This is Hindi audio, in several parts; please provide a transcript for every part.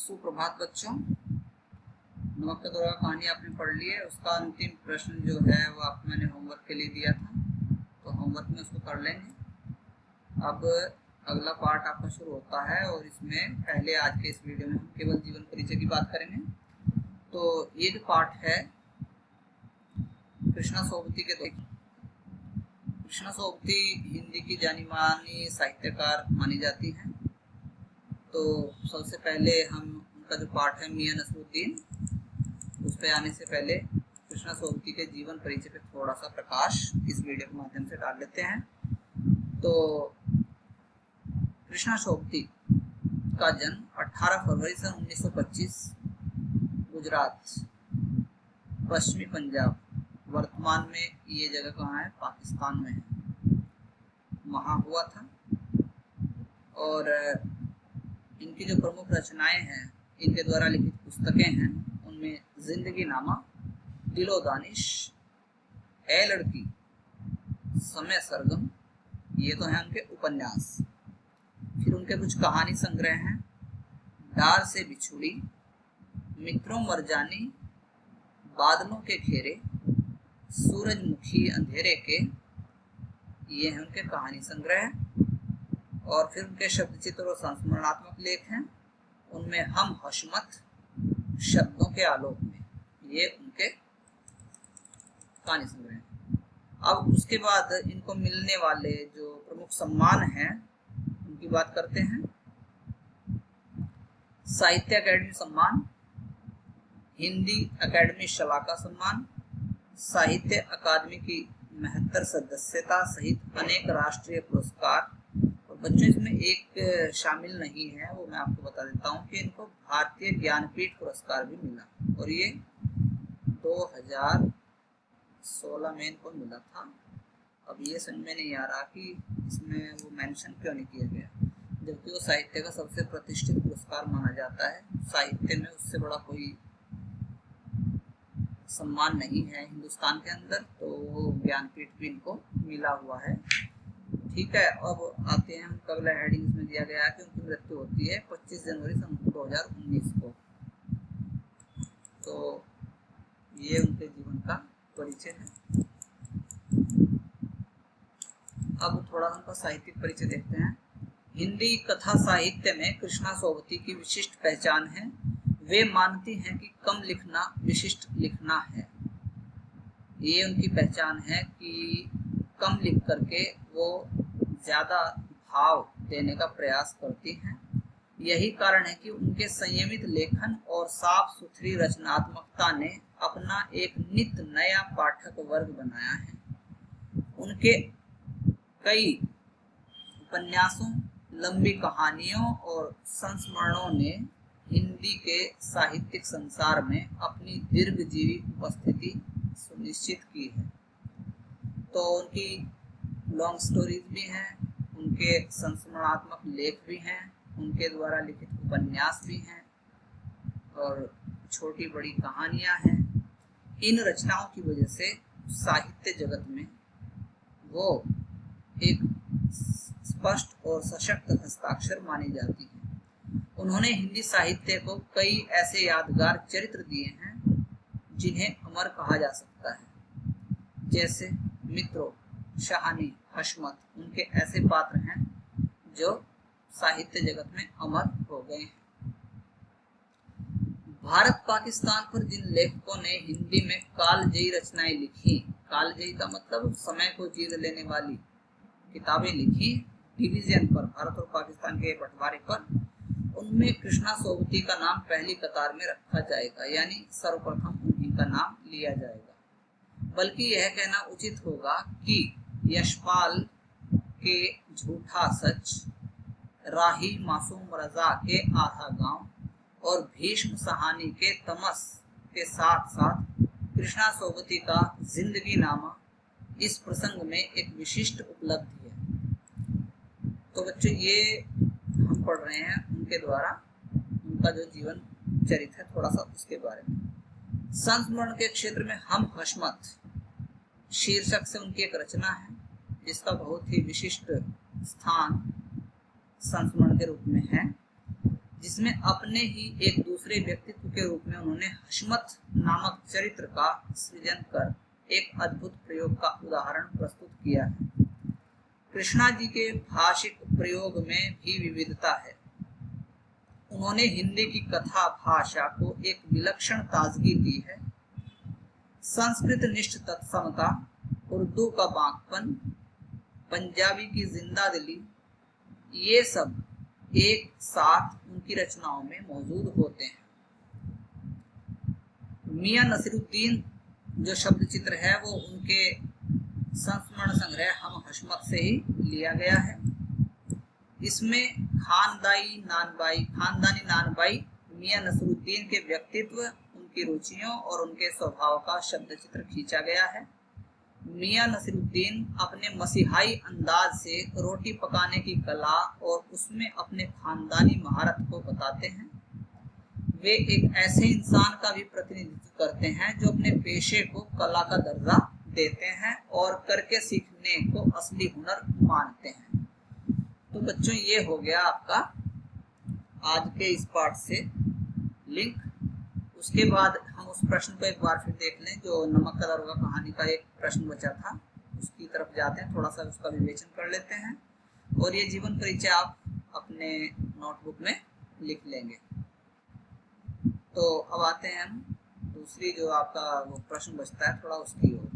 सुप्रभात बच्चों। नमक का दौरा कहानी आपने पढ़ ली है। उसका अंतिम प्रश्न जो है वो आपको मैंने होमवर्क के लिए दिया था, तो होमवर्क में उसको कर लेंगे। अब अगला पार्ट आपका शुरू होता है और इसमें पहले आज के इस वीडियो में हम केवल जीवन परिचय की बात करेंगे। तो ये जो पार्ट है कृष्णा सोबती के, कृष्णा सोबती हिंदी की जानी मानी साहित्यकार मानी जाती हैं। तो सबसे पहले हम उनका जो पार्ट है मियां नसरुद्दीन, उस पर आने से पहले कृष्णा सोबती के जीवन परिचय पे थोड़ा सा प्रकाश इस वीडियो के माध्यम से डाल लेते हैं। तो कृष्णा सोबती का जन्म 18 फरवरी सन 1925 गुजरात, पश्चिमी पंजाब, वर्तमान में ये जगह कहाँ है, पाकिस्तान में है, वहाँ हुआ था। और इनकी जो प्रमुख रचनाएं हैं, इनके द्वारा लिखित पुस्तकें हैं, उनमें जिंदगी नामा, दिलो दानिश, ए लड़की, समय सरगम, ये तो हैं उनके उपन्यास। फिर उनके कुछ कहानी संग्रह हैं, डार से बिछुड़ी, मित्रों मरजानी, बादलों के घेरे, सूरजमुखी अंधेरे के, ये हैं उनके कहानी संग्रह। और फिर उनके शब्द चित्र और संस्मरणात्मक लेख हैं, उनमें हम हशमत, शब्दों के आलोक में, ये उनके कहानी संग्रह हैं। अब उसके बाद इनको मिलने वाले जो प्रमुख सम्मान हैं उनकी बात करते हैं। साहित्य अकादमी सम्मान, हिंदी अकादमी शलाका सम्मान, साहित्य अकादमी की 72 सदस्यता सहित अनेक राष्ट्रीय पुरस्कार। और बच्चों इसमें एक शामिल नहीं है, वो मैं आपको बता देता हूँ कि इनको भारतीय ज्ञानपीठ पुरस्कार भी मिला, और ये 2016 में इनको मिला था। अब ये समझ में नहीं आ रहा कि इसमें वो मेंशन क्यों नहीं किया गया, जबकि वो साहित्य का सबसे प्रतिष्ठित पुरस्कार माना जाता है। साहित्य में उससे बड़ा कोई सम्मान नहीं है हिंदुस्तान के अंदर, तो ज्ञानपीठ भी इनको मिला हुआ है। ठीक है, अब आते हैं हम अगला हेडिंग में दिया गया है कि उनकी मृत्यु होती है 25 जनवरी सन 2019 को। तो ये उनके जीवन का परिचय है। अब थोड़ा उनका साहित्यिक परिचय देखते हैं। हिंदी कथा साहित्य में कृष्णा सोबती की विशिष्ट पहचान है। वे मानती हैं कि कम लिखना विशिष्ट लिखना है। ये उनकी पहचान है कि कम लिख करके वो ज्यादा भाव देने का प्रयास करती हैं। यही कारण है कि उनके संयमित लेखन और साफ सुथरी रचनात्मकता ने अपना एक नित नया पाठक वर्ग बनाया है। उनके कई उपन्यासों, लंबी कहानियों और संस्मरणों ने हिंदी के साहित्यिक संसार में अपनी दीर्घजीवी उपस्थिति सुनिश्चित की है। तो उनकी लॉन्ग स्टोरीज भी हैं, उनके संस्मरणात्मक लेख भी हैं, उनके द्वारा लिखित उपन्यास भी हैं और छोटी बड़ी कहानियां हैं। इन रचनाओं की वजह से साहित्य जगत में वो एक स्पष्ट और सशक्त हस्ताक्षर मानी जाती है। उन्होंने हिंदी साहित्य को कई ऐसे यादगार चरित्र दिए हैं जिन्हें अमर कहा जा सकता है, जैसे मित्रों, शहानी, हशमत, उनके ऐसे पात्र हैं जो साहित्य जगत में अमर हो गए हैं। भारत पाकिस्तान पर जिन लेखकों ने हिंदी में कालजयी रचनाएं लिखी, कालजयी का मतलब समय को जीत लेने वाली किताबें लिखी डिवीजन पर, भारत और पाकिस्तान के बंटवारे पर, उनमें कृष्णा सोबती का नाम पहली कतार में रखा जाएगा, यानी सर्वप्रथम उन्हीं का नाम लिया जाएगा। बल्कि यह कहना उचित होगा कि यशपाल के झूठा सच, राही मासूम रजा के आधा गांव और भीष्म सहानी के तमस के साथ साथ कृष्णा सोबती का जिंदगी नामा इस प्रसंग में एक विशिष्ट उपलब्धि है। तो बच्चों ये हम पढ़ रहे हैं उनके द्वारा उनका जो जीवन चरित्र है, थोड़ा सा उसके बारे में। संस्मरण के क्षेत्र में हम हशमत शीर्षक से उनकी एक रचना है जिसका बहुत ही विशिष्ट स्थान संस्मरण के रूप में है। जिसमें अपने ही एक दूसरे व्यक्तित्व के रूप में उन्होंने हशमत नामक चरित्र का सृजन कर एक अद्भुत प्रयोग का उदाहरण प्रस्तुत किया है। कृष्णा जी के भाषिक प्रयोग में भी विविधता है। उन्होंने हिंदी की कथा भाषा को एक विलक्षण ताजगी दी है। संस्कृत निष्ठ तत्समता, उर्दू का बांकपन, पंजाबी की जिंदा दिली, ये सब एक साथ उनकी रचनाओं में मौजूद होते हैं। मियां नसीरुद्दीन जो शब्द चित्र है वो उनके संस्मरण संग्रह हम हशमत से ही लिया गया है। इसमें खानदानी नानबाई मियां नसीरुद्दीन के व्यक्तित्व, उनकी रुचियों और उनके स्वभाव का शब्द चित्र खींचा गया है। मियां नसीरुद्दीन अपने मसीहाई अंदाज से रोटी पकाने की कला और उसमें अपने खानदानी महारत को बताते हैं। वे एक ऐसे इंसान का भी प्रतिनिधित्व करते हैं जो अपने पेशे को कला का दर्जा देते हैं और करके सीखने को असली हुनर मानते हैं। तो बच्चों, ये हो गया आपका आज के इस पाठ से लिंक। उसके बाद हम उस प्रश्न को एक बार फिर देख लें जो नमक का दारोगा कहानी का एक प्रश्न बचा था, उसकी तरफ जाते हैं, थोड़ा सा उसका विवेचन कर लेते हैं और ये जीवन परिचय आप अपने नोटबुक में लिख लेंगे। तो अब आते हैं हम दूसरी जो आपका वो प्रश्न बचता है थोड़ा उसकी ओर।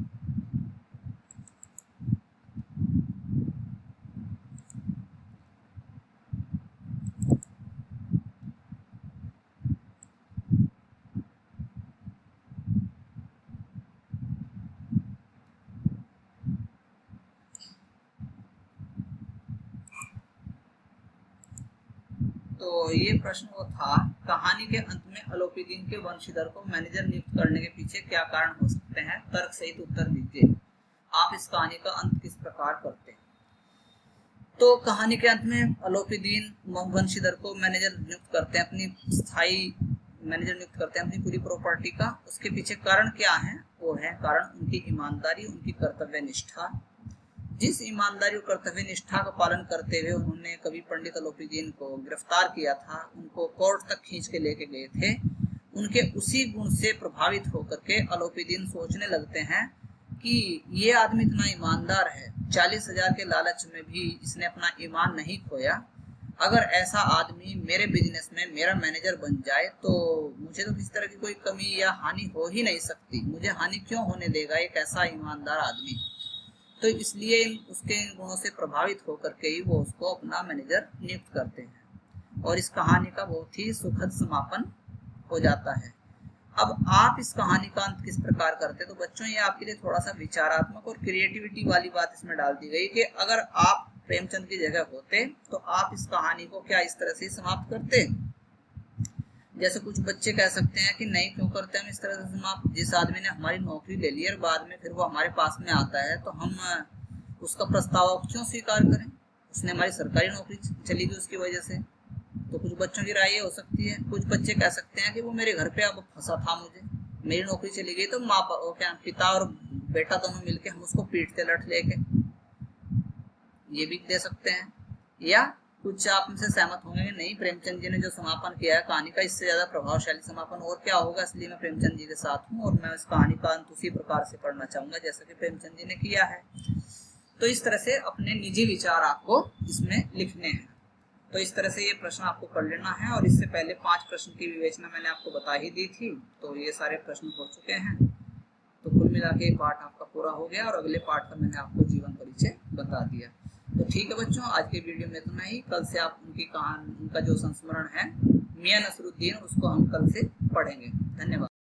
तो ये प्रश्न वो था, कहानी के अंत में अलोपीदीन के वंशीधर को मैनेजर नियुक्त करने के पीछे क्या कारण हो सकते हैं? तर्क सहित उत्तर दीजिए। आप इस कहानी का अंत किस प्रकार करते हैं? तो कहानी के अंत में अलोपीदीन वंशीधर को मैनेजर नियुक्त करते हैं, अपनी स्थायी मैनेजर नियुक्त करते हैं अपनी पूरी प्रॉपर्टी का। उसके पीछे कारण क्या है? वो है कारण उनकी ईमानदारी, उनकी कर्तव्य निष्ठा। जिस ईमानदारी और कर्तव्य निष्ठा का पालन करते हुए उन्होंने कवि पंडित अलोपीदीन को गिरफ्तार किया था, उनको कोर्ट तक खींच के लेके गए थे, उनके उसी गुण से प्रभावित होकर के अलोपीदीन सोचने लगते हैं कि ये आदमी इतना ईमानदार है, 40,000 के लालच में भी इसने अपना ईमान नहीं खोया। अगर ऐसा आदमी मेरे बिजनेस में मेरा मैनेजर बन जाए तो मुझे तो किसी तरह की कोई कमी या हानि हो ही नहीं सकती, मुझे हानि क्यों होने देगा एक ऐसा ईमानदार आदमी। तो इसलिए उसके इन गुणों से प्रभावित होकर के ही वो उसको अपना मैनेजर नियुक्त करते हैं और इस कहानी का बहुत ही सुखद समापन हो जाता है। अब आप इस कहानी का अंत किस प्रकार करते हैं? तो बच्चों, ये आपके लिए थोड़ा सा विचारात्मक और क्रिएटिविटी वाली बात इसमें डाल दी गई कि अगर आप प्रेमचंद की जगह होते तो आप इस कहानी को क्या इस तरह से समाप्त करते? जैसे कुछ बच्चे कह सकते हैं कि नहीं, क्यों करते हम इस तरह से समाप्त? जिस आदमी ने हमारी नौकरी ले ली और बाद में फिर वो हमारे पास में आता है तो हम उसका प्रस्ताव क्यों स्वीकार करें? उसने हमारी सरकारी नौकरी चली गई उसकी वजह से। तो कुछ बच्चों की राय ये हो सकती है। कुछ बच्चे कह सकते हैं कि वो मेरे घर पे अब फंसा था, मुझे मेरी नौकरी चली गई तो पिता और बेटा दोनों मिलके हम उसको पीटते लठ लेके, ये भी दे सकते हैं। या कुछ आप में से सहमत होंगे कि नहीं, प्रेमचंद जी ने जो समापन किया है कहानी का, इससे ज्यादा प्रभावशाली समापन और क्या होगा, इसलिए मैं प्रेमचंद जी के साथ हूँ और मैं इस कहानी का अंत उसी प्रकार से पढ़ना चाहूंगा जैसा कि प्रेमचंद जी ने किया है। तो इस तरह से अपने निजी विचार आपको इसमें लिखने हैं। तो इस तरह से ये प्रश्न आपको कर लेना है और इससे पहले 5 प्रश्न की विवेचना मैंने आपको बता ही दी थी, तो ये सारे प्रश्न हो चुके हैं। तो कुल मिला के पाठ आपका पूरा हो गया और अगले पाठ का मैंने आपको जीवन परिचय बता दिया। तो ठीक है बच्चों, आज के वीडियो में इतना ही। कल से आप उनकी कहानी, उनका जो संस्मरण है मियां नसीरुद्दीन, उसको हम कल से पढ़ेंगे। धन्यवाद।